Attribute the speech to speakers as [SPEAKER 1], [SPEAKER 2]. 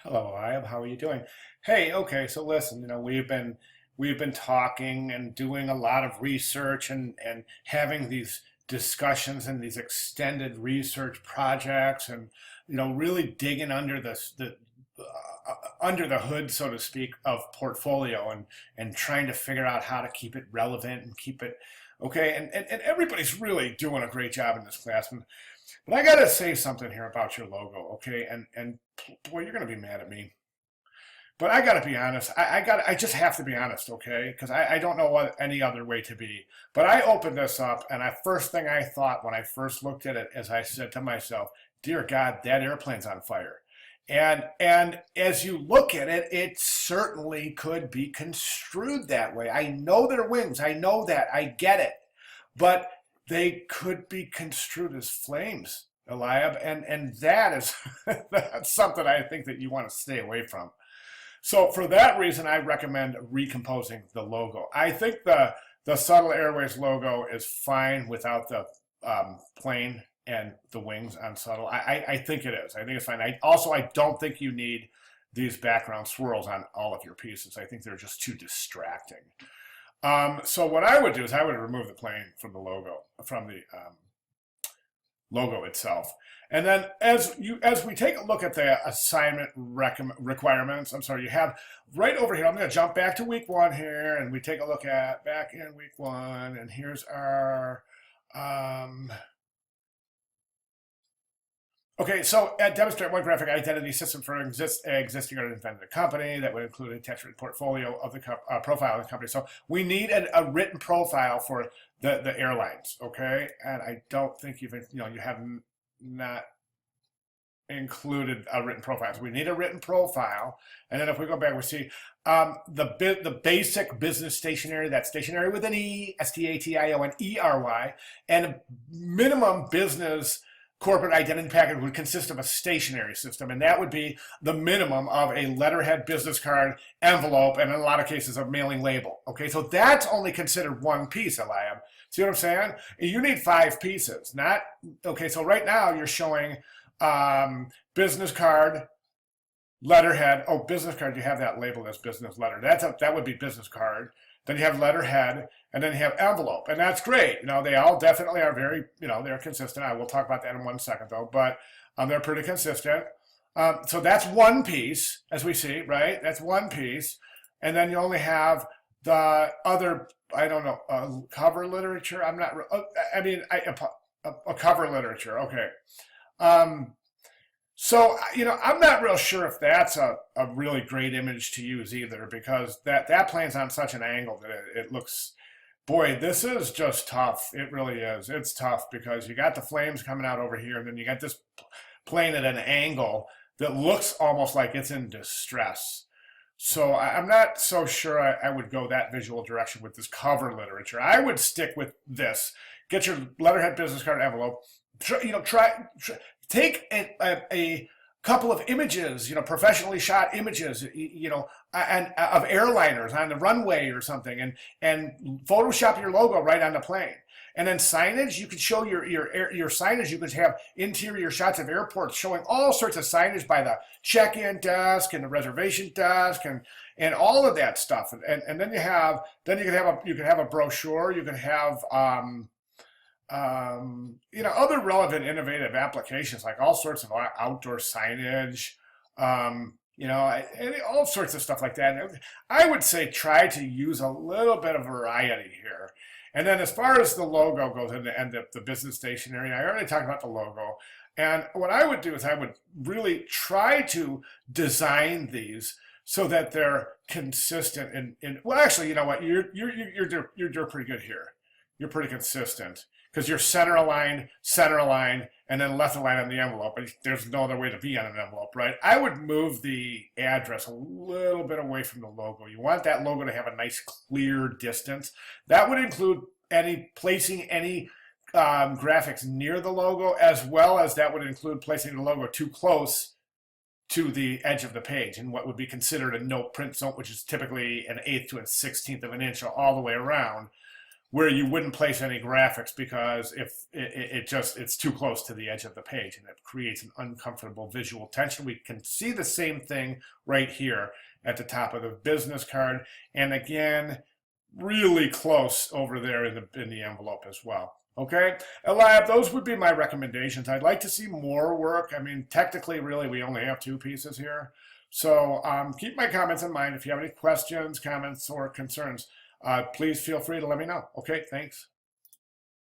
[SPEAKER 1] Hello, Iab. How are you doing? Hey, okay, so listen, we've been talking and doing a lot of research and having these discussions and these extended research projects and really digging under under the hood, so to speak, of portfolio and trying to figure out how to keep it relevant and keep it okay. And everybody's really doing a great job in this class. But I gotta say something here about your logo, okay? And boy, you're gonna be mad at me. But I gotta be honest. I just have to be honest, okay? Because I don't know what any other way to be. But I opened this up, and the first thing I thought when I first looked at it, as I said to myself, "Dear God, that airplane's on fire." And as you look at it, it certainly could be construed that way. I know they're wings. I know that. I get it. But they could be construed as flames, Eliab, and that is that's something I think that you want to stay away from. So for that reason, I recommend recomposing the logo. I think the Subtle Airways logo is fine without the plane and the wings on Subtle. I think it is. I think it's fine. I don't think you need these background swirls on all of your pieces. I think they're just too distracting. So what I would do is I would remove the plane from the logo, from the logo itself. And then as we take a look at the assignment requirements, I'm sorry, you have right over here, I'm going to jump back to week one here, and we take a look at back in week one, and here's our okay, so demonstrate one graphic identity system for existing or invented company that would include an attachment portfolio of the profile of the company. So we need a written profile for the airlines, okay? And I don't think you have not included a written profile. So we need a written profile. And then if we go back, we see the basic business stationery, that's stationery with an E, STATIONERY, and a minimum business corporate identity package would consist of a stationery system, and that would be the minimum of a letterhead, business card, envelope, and in a lot of cases a mailing label. Okay, so that's only considered one piece, Eliab. See what I'm saying? You need 5 pieces, not okay. So right now you're showing business card, letterhead. Oh, business card. You have that labeled as business letter. That would be business card. Then you have letterhead, and then you have envelope, and that's great. They all definitely are very, they're consistent. I will talk about that in 1 second, though, but they're pretty consistent. So that's one piece, as we see, right? That's one piece, and then you only have the other. I don't know, cover literature. I'm not. I mean, a cover literature. Okay. So, I'm not real sure if that's a really great image to use either, because that plane's on such an angle that it looks, boy, this is just tough. It really is. It's tough because you got the flames coming out over here, and then you got this plane at an angle that looks almost like it's in distress. So I'm not so sure I would go that visual direction with this cover literature. I would stick with this. Get your letterhead business card envelope. Take a couple of images, professionally shot images, and of airliners on the runway or something, and Photoshop your logo right on the plane. And then signage, you could show your signage. You could have interior shots of airports showing all sorts of signage by the check-in desk and the reservation desk and all of that stuff. And then you could have a brochure. You could have other relevant innovative applications, like all sorts of outdoor signage, and all sorts of stuff like that. I would say try to use a little bit of variety here. And then as far as the logo goes and the business stationery, I already talked about the logo. And what I would do is I would really try to design these so that they're consistent. Well, actually, you know what? You're pretty good here. You're pretty consistent because you're center aligned, and then left aligned on the envelope. But there's no other way to be on an envelope, right? I would move the address a little bit away from the logo. You want that logo to have a nice clear distance. That would include placing any graphics near the logo, as well as that would include placing the logo too close to the edge of the page and what would be considered a no print zone, which is typically an eighth to a 16th of an inch all the way around. where you wouldn't place any graphics because if it's too close to the edge of the page and it creates an uncomfortable visual tension. We can see the same thing right here at the top of the business card, and again, really close over there in the envelope as well. Okay, Elab, those would be my recommendations. I'd like to see more work. I mean, technically, really, we only have 2 pieces here. So keep my comments in mind. If you have any questions, comments, or concerns, please feel free to let me know. Okay, thanks.